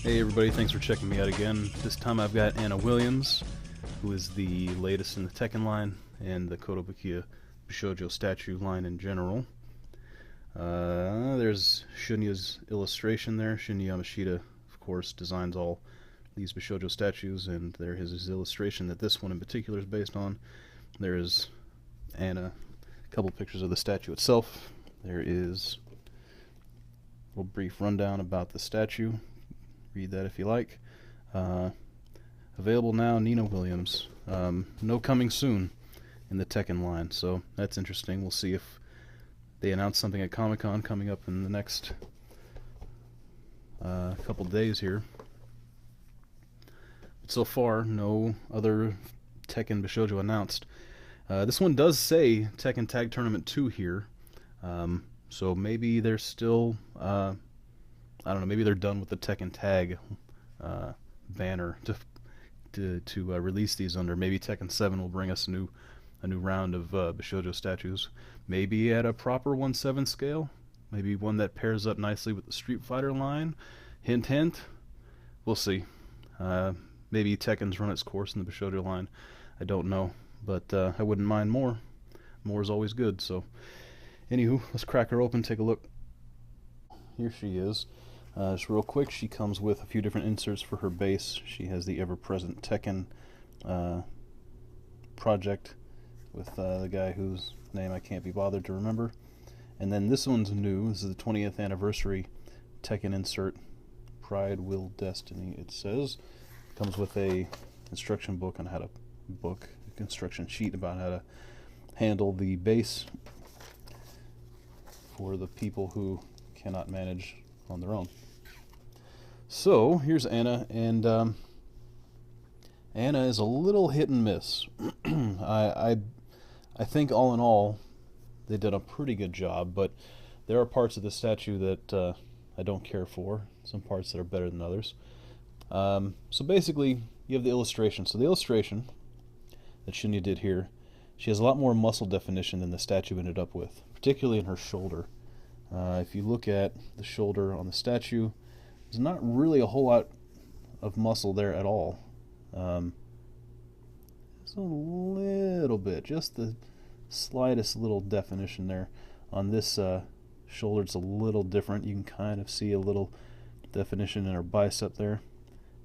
Hey everybody, thanks for checking me out again. This time I've got Anna Williams, who is the latest in the Tekken line and the Kotobukiya Bishoujo statue line in general. There's Shunya's illustration there. Shunya Yamashita, of course, designs all these Bishoujo statues, and there is his illustration that this one in particular is based on. There is Anna, a couple pictures of the statue itself. There is a little brief rundown about the statue. Read that if you like. Available now, Nina Williams. No coming soon in the Tekken line, so that's interesting. We'll see if they announce something at Comic-Con coming up in the next couple days here. But so far, no other Tekken Bishoujo announced. This one does say Tekken Tag Tournament 2 here, so maybe they're still... I don't know, maybe they're done with the Tekken Tag banner to release these under. Maybe Tekken 7 will bring us a new round of Bishoujo statues. Maybe at a proper 1/7 scale. Maybe one that pairs up nicely with the Street Fighter line. Hint, hint. We'll see. Maybe Tekken's run its course in the Bishoujo line. I don't know, but I wouldn't mind more. More is always good. So, anywho, let's crack her open, take a look. Here she is. Just real quick, she comes with a few different inserts for her base. She has the ever-present Tekken project with the guy whose name I can't be bothered to remember. And then this one's new. This is the 20th anniversary Tekken insert. Pride, Will, Destiny, it says. Comes with a instruction book on how to instruction sheet about how to handle the base for the people who cannot manage on their own. So here's Anna, and Anna is a little hit and miss. I think all in all they did a pretty good job, but there are parts of the statue that I don't care for. Some parts that are better than others. So basically, you have the illustration. So the illustration that Shunya did here, she has a lot more muscle definition than the statue ended up with, particularly in her shoulder. If you look at the shoulder on the statue, there's not really a whole lot of muscle there at all. It's a little bit, just the slightest little definition there. On this shoulder, it's a little different. You can kind of see a little definition in her bicep there.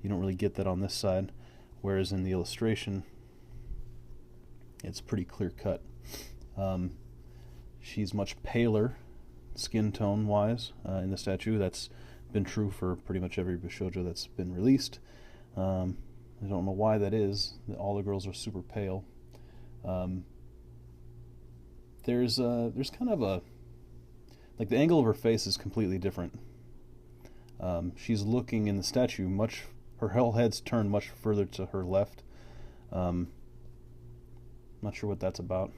You don't really get that on this side, whereas in the illustration, it's pretty clear cut. She's much paler skin tone wise in the statue. That's been true for pretty much every Bishoujo that's been released. I don't know why that is. All the girls are super pale. There's kind of a, like, the angle of her face is completely different. She's looking in the statue her whole head's turned much further to her left. Not sure what that's about,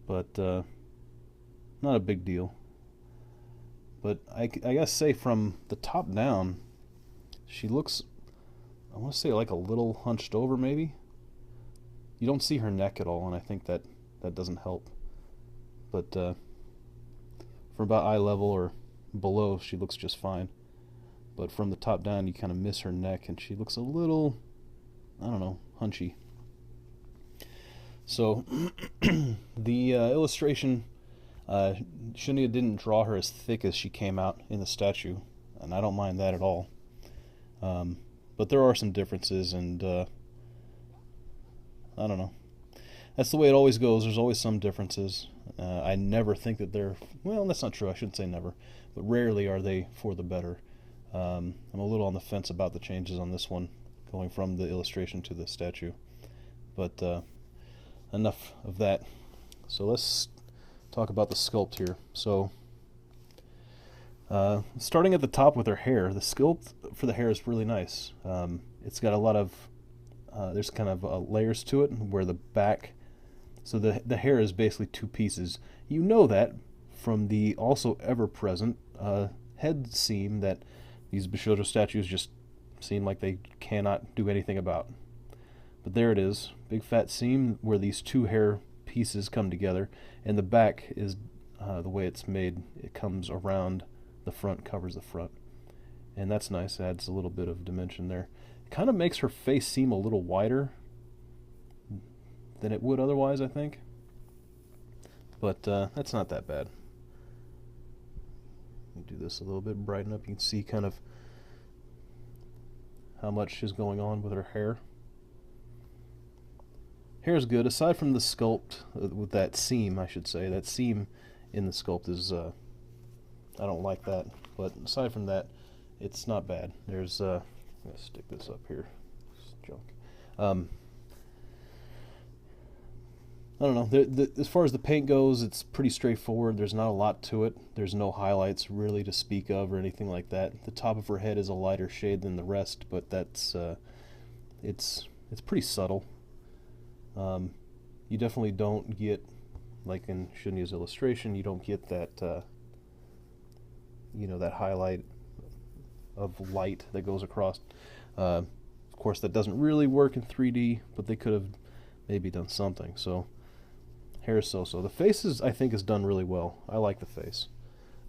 but not a big deal. But I guess say from the top down, she looks, I want to say, like a little hunched over maybe. You don't see her neck at all, and I think that doesn't help. But from about eye level or below, she looks just fine. But from the top down, you kind of miss her neck, and she looks a little, I don't know, hunchy. So the illustration, Shunya didn't draw her as thick as she came out in the statue, and I don't mind that at all. But there are some differences, and I don't know. That's the way it always goes. There's always some differences. I never think that they're... Well, that's not true. I shouldn't say never. But rarely are they for the better. I'm a little on the fence about the changes on this one, going from the illustration to the statue. But enough of that. So let's talk about the sculpt here. So starting at the top with her hair, the sculpt for the hair is really nice. It's got a lot of there's kind of layers to it, where the back, so the hair is basically two pieces. You know that from the also ever present head seam that these Bishoujo statues just seem like they cannot do anything about. But there it is, big fat seam where these two hair pieces come together, and the back is the way it's made. It comes around the front, covers the front, and that's nice. Adds a little bit of dimension there. It kind of makes her face seem a little wider than it would otherwise, I think. But that's not that bad. Do this a little bit, brighten up. You can see kind of how much is going on with her hair. Hair's good, aside from the sculpt with that seam, I should say. That seam in the sculpt is, I don't like that. But aside from that, it's not bad. There's, I'm going to stick this up here. It's junk. I don't know. As far as the paint goes, it's pretty straightforward. There's not a lot to it. There's no highlights really to speak of or anything like that. The top of her head is a lighter shade than the rest, but that's it's pretty subtle. You definitely don't get, like in Shunya's illustration, you don't get that you know, that highlight of light that goes across. Of course, that doesn't really work in 3D, but they could have maybe done something. So hair is so-so. The face is, I think, is done really well. I like the face.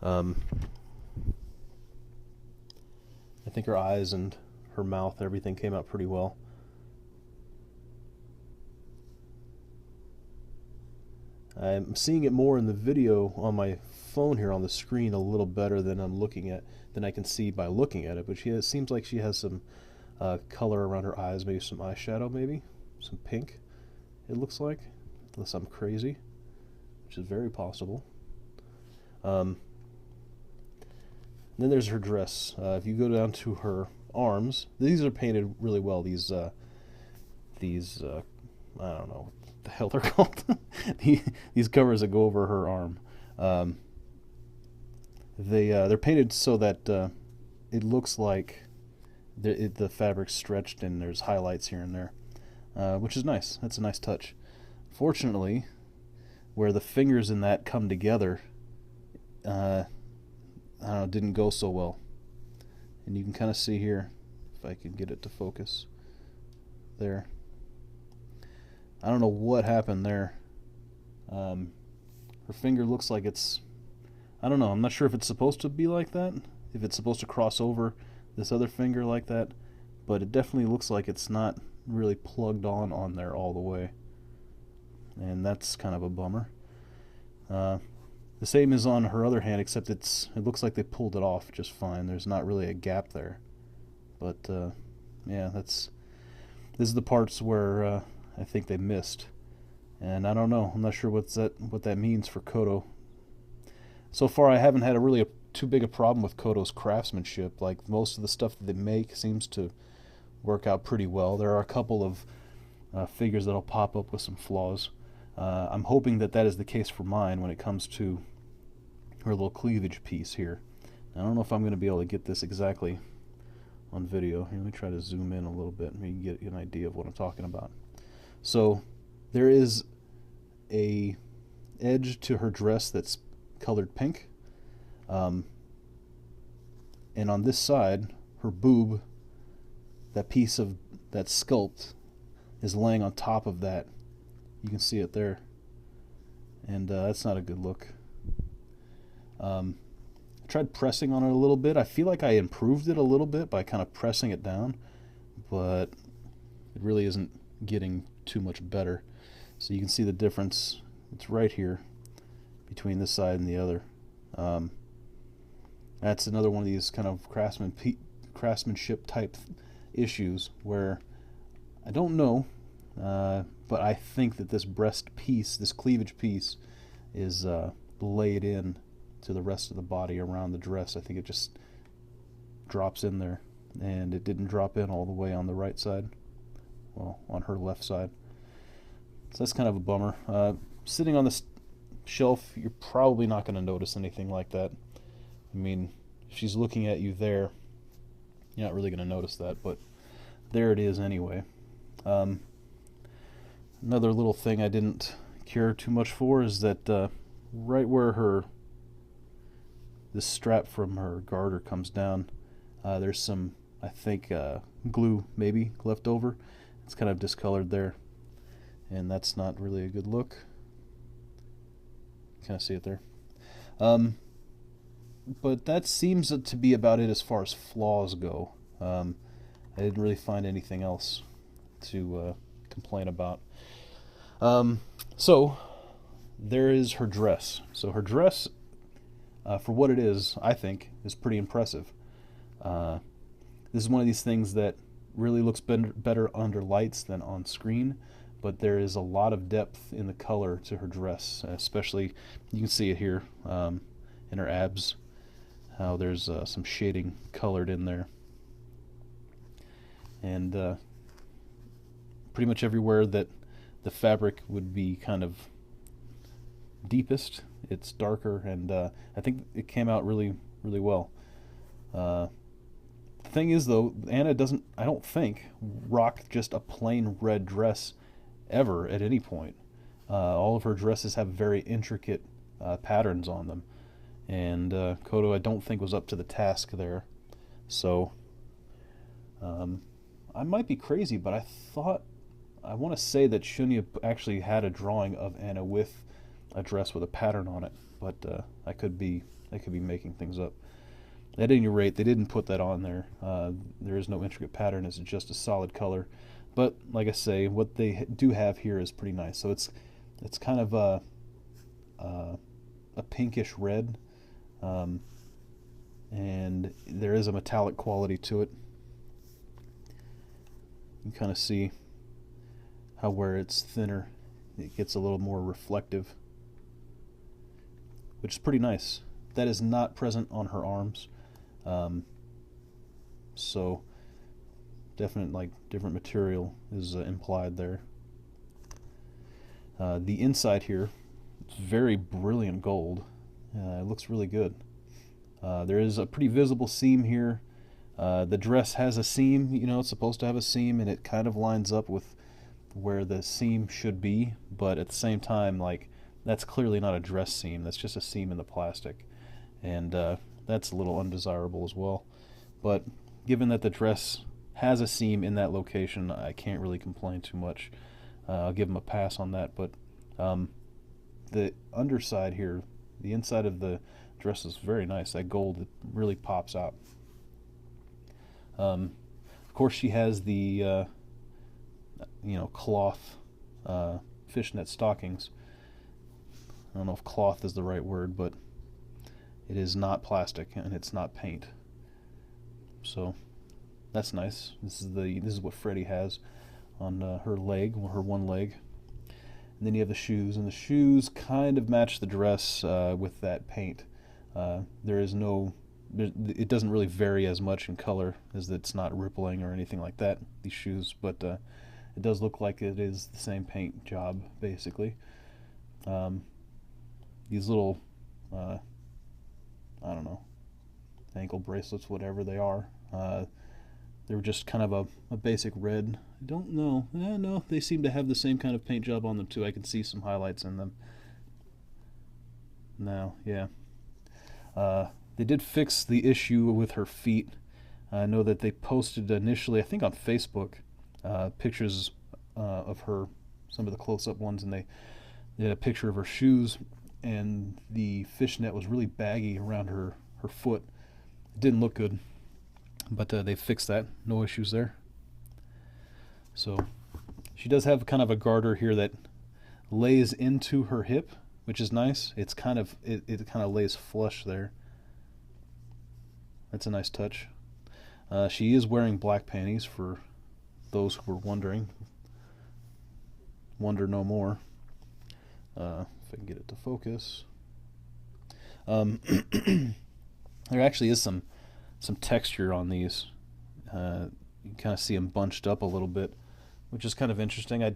I think her eyes and her mouth, everything came out pretty well. I'm seeing it more in the video on my phone here on the screen a little better than I can see by looking at it. But it seems like she has some color around her eyes, maybe some eyeshadow, maybe some pink. It looks like, unless I'm crazy, which is very possible. Then there's her dress. If you go down to her arms, these are painted really well. These I don't know what the hell they're called. These covers that go over her arm. They're painted so that it looks like the fabric's stretched and there's highlights here and there, which is nice. That's a nice touch. Fortunately, where the fingers in that come together, I don't know, didn't go so well. And you can kind of see here, if I can get it to focus, there. I don't know what happened there. Her finger looks like it's, I don't know, I'm not sure if it's supposed to be like that, if it's supposed to cross over this other finger like that, but it definitely looks like it's not really plugged on there all the way. And that's kind of a bummer. The same is on her other hand, except it looks like they pulled it off just fine. There's not really a gap there. But yeah, this is the parts where I think they missed. And I don't know. I'm not sure what that means for Koto. So far, I haven't had too big a problem with Koto's craftsmanship. Like, most of the stuff that they make seems to work out pretty well. There are a couple of figures that'll pop up with some flaws. I'm hoping that is the case for mine when it comes to her little cleavage piece here. I don't know if I'm going to be able to get this exactly on video. Here, let me try to zoom in a little bit. Maybe get an idea of what I'm talking about. So there is a edge to her dress that's colored pink. And on this side, her boob, that piece of that sculpt, is laying on top of that. You can see it there. And that's not a good look. I tried pressing on it a little bit. I feel like I improved it a little bit by kind of pressing it down, but it really isn't getting too much better. So you can see the difference. It's right here between this side and the other. That's another one of these kind of craftsmanship type issues where I don't know, but I think that this breast piece, this cleavage piece, is laid in to the rest of the body around the dress. I think it just drops in there, and it didn't drop in all the way on the right side. Well, on her left side. So that's kind of a bummer. Sitting on this shelf, you're probably not going to notice anything like that. I mean, if she's looking at you there, you're not really going to notice that, but there it is anyway. Another little thing I didn't care too much for is that right where this strap from her garter comes down, there's some, I think, glue maybe left over. It's kind of discolored there, and that's not really a good look. Kind of see it there. but that seems to be about it as far as flaws go. I didn't really find anything else to complain about. So there is her dress. So her dress, for what it is, I think, is pretty impressive. This is one of these things that really looks better under lights than on screen, but there is a lot of depth in the color to her dress, especially, you can see it here in her abs, how there's some shading colored in there. And pretty much everywhere that the fabric would be kind of deepest, it's darker, and I think it came out really, really well. The thing is, though, Anna doesn't, I don't think, rock just a plain red dress ever at any point. All of her dresses have very intricate patterns on them, and Koto, I don't think, was up to the task there. So I might be crazy, but I want to say that Shunya actually had a drawing of Anna with a dress with a pattern on it, but I could be making things up. At any rate, they didn't put that on there. There is no intricate pattern; it's just a solid color. But like I say, what they do have here is pretty nice. So it's kind of a pinkish red, and there is a metallic quality to it. You kind of see how where it's thinner, it gets a little more reflective, which is pretty nice. That is not present on her arms. So definite, different material is implied there. The inside here, it's very brilliant gold. It looks really good. There is a pretty visible seam here. The dress has a seam, it's supposed to have a seam, and it kind of lines up with where the seam should be, but at the same time, that's clearly not a dress seam. That's just a seam in the plastic, and that's a little undesirable as well. But given that the dress has a seam in that location, I can't really complain too much. I'll give them a pass on that. But the underside here, the inside of the dress is very nice. That gold, it really pops out. Of course, she has the cloth fishnet stockings. I don't know if cloth is the right word, but it is not plastic and it's not paint. So that's nice. This is what Freddie has on her leg, or her one leg. And then you have the shoes, and the shoes kind of match the dress with that paint. It doesn't really vary as much in color, as it's not rippling or anything like that, these shoes, but it does look like it is the same paint job, basically. These little, I don't know, ankle bracelets, whatever they are, they were just kind of a basic red. I don't know. No, they seem to have the same kind of paint job on them, too. I can see some highlights in them. Now, yeah. They did fix the issue with her feet. I know that they posted initially, I think on Facebook, pictures of her, some of the close-up ones, and they had a picture of her shoes, and the fishnet was really baggy around her foot. It didn't look good, but they fixed that. No issues there. So she does have kind of a garter here that lays into her hip, which is nice. It kind of lays flush there. That's a nice touch. She is wearing black panties, for those who were wondering. Wonder no more. If I can get it to focus. There actually is some texture on these. You can kind of see them bunched up a little bit, which is kind of interesting. I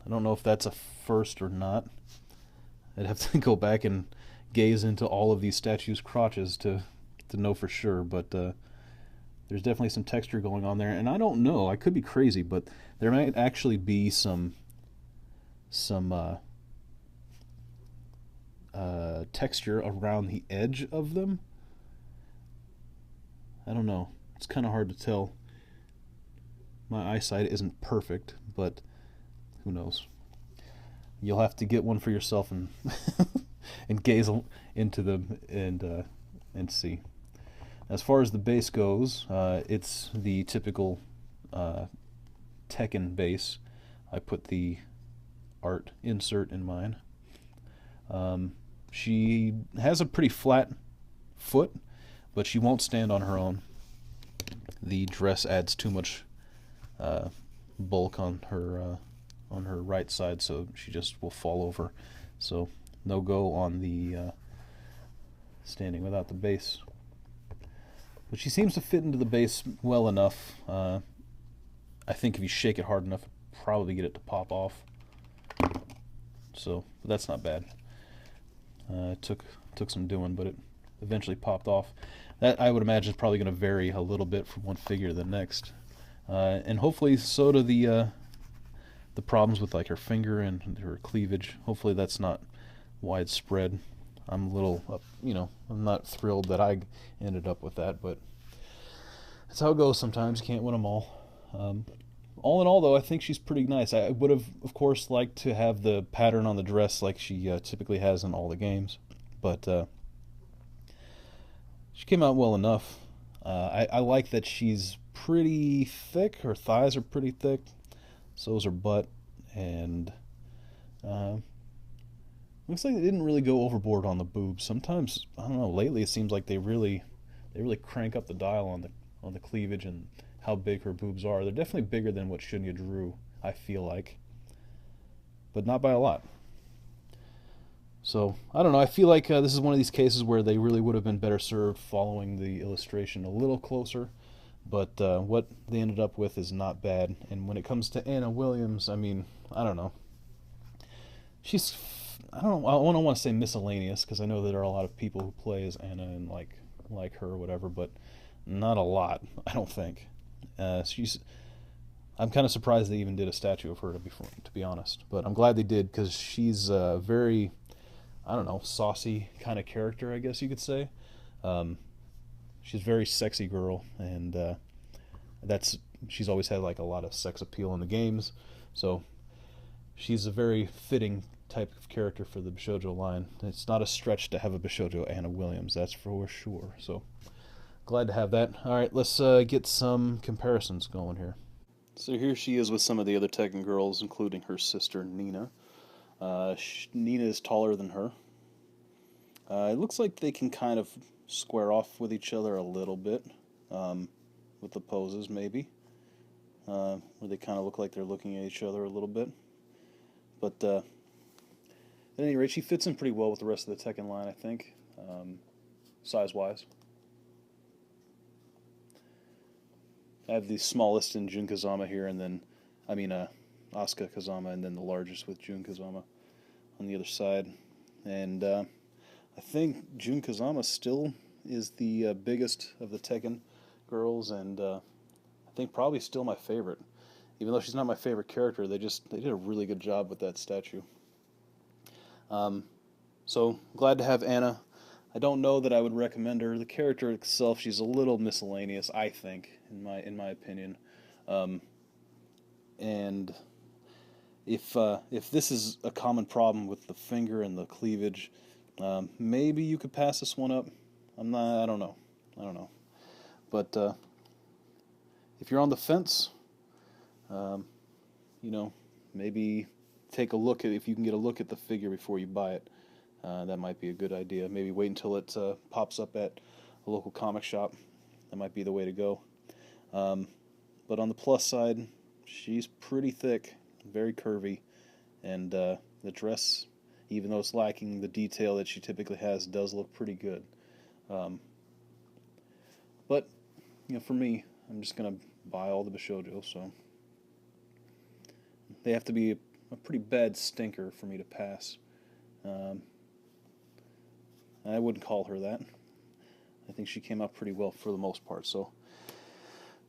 don't know if that's a first or not. I'd have to go back and gaze into all of these statues' crotches to know for sure, but there's definitely some texture going on there, and I don't know, I could be crazy, but there might actually be some texture around the edge of them. I don't know, it's kind of hard to tell. My eyesight isn't perfect, but who knows. You'll have to get one for yourself and and gaze into them and and see. As far as the base goes, it's the typical Tekken base. I put the art insert in mine. She has a pretty flat foot, but she won't stand on her own. The dress adds too much bulk on her right side, so she just will fall over. So no go on the standing without the base. But she seems to fit into the base well enough. I think if you shake it hard enough, you'll probably get it to pop off. So that's not bad. It took some doing, but it eventually popped off. That, I would imagine, is probably going to vary a little bit from one figure to the next. And hopefully so do the problems with like her finger and her cleavage. Hopefully that's not widespread. I'm a little, I'm not thrilled that I ended up with that, but that's how it goes sometimes. You can't win them all. All in all, though, I think she's pretty nice. I would have, of course, liked to have the pattern on the dress like she typically has in all the games, but she came out well enough. I like that she's pretty thick. Her thighs are pretty thick. So is her butt, and looks like they didn't really go overboard on the boobs. Sometimes, I don't know, lately it seems like they really crank up the dial on the cleavage and how big her boobs are. They're definitely bigger than what Shunya drew, I feel like, but not by a lot. So, I don't know, I feel like this is one of these cases where they really would have been better served following the illustration a little closer, but what they ended up with is not bad. And when it comes to Anna Williams, I mean, I don't know. She's, I don't want to say miscellaneous, because I know that there are a lot of people who play as Anna and like her or whatever, but not a lot, I don't think. I'm kind of surprised they even did a statue of her, to be honest. But I'm glad they did, because she's a very, I don't know, saucy kind of character, I guess you could say. She's a very sexy girl, and she's always had like a lot of sex appeal in the games. So she's a very fitting type of character for the Bishoujo line. It's not a stretch to have a Bishoujo Anna Williams, that's for sure. So glad to have that. Alright, let's get some comparisons going here. So here she is with some of the other Tekken girls, including her sister Nina. Nina is taller than her. It looks like they can kind of square off with each other a little bit, with the poses maybe, where they kind of look like they're looking at each other a little bit. But at any rate, she fits in pretty well with the rest of the Tekken line, I think, size-wise. I have the smallest in Jun Kazama here, and then, Asuka Kazama, and then the largest with Jun Kazama on the other side. And I think Jun Kazama still is the biggest of the Tekken girls, and I think probably still my favorite. Even though she's not my favorite character, they did a really good job with that statue. So glad to have Anna. I don't know that I would recommend her. The character itself, she's a little miscellaneous, I think, in my opinion. And if this is a common problem with the finger and the cleavage, maybe you could pass this one up. I don't know. But if you're on the fence, maybe take a look at, if you can get a look at the figure before you buy it. That might be a good idea. Maybe wait until it pops up at a local comic shop. That might be the way to go. But on the plus side, she's pretty thick, very curvy, and the dress, even though it's lacking the detail that she typically has, does look pretty good. But for me, I'm just gonna buy all the Bishoujo, so they have to be a pretty bad stinker for me to pass. I wouldn't call her that. I think she came out pretty well for the most part. So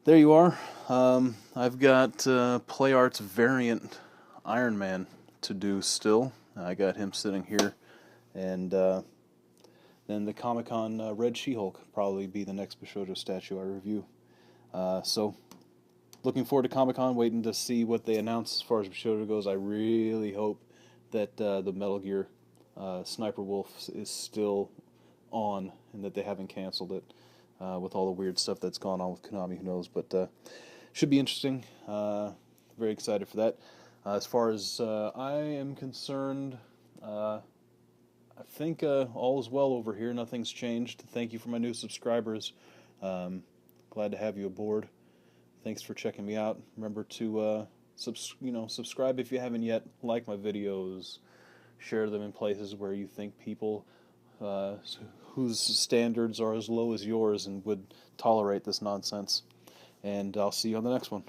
there you are. I've got Play Art's variant Iron Man to do still. I got him sitting here, and then the Comic-Con Red She-Hulk probably be the next Bishoujo statue I review. So looking forward to Comic-Con, waiting to see what they announce as far as Bishoujo goes. I really hope that the Metal Gear Sniper Wolf is still on and that they haven't canceled it. With all the weird stuff that's gone on with Konami, who knows? But should be interesting. Very excited for that. As far as I am concerned, I think all is well over here. Nothing's changed. Thank you for my new subscribers. Glad to have you aboard. Thanks for checking me out. Remember to subscribe if you haven't yet. Like my videos. Share them in places where you think people whose standards are as low as yours and would tolerate this nonsense. And I'll see you on the next one.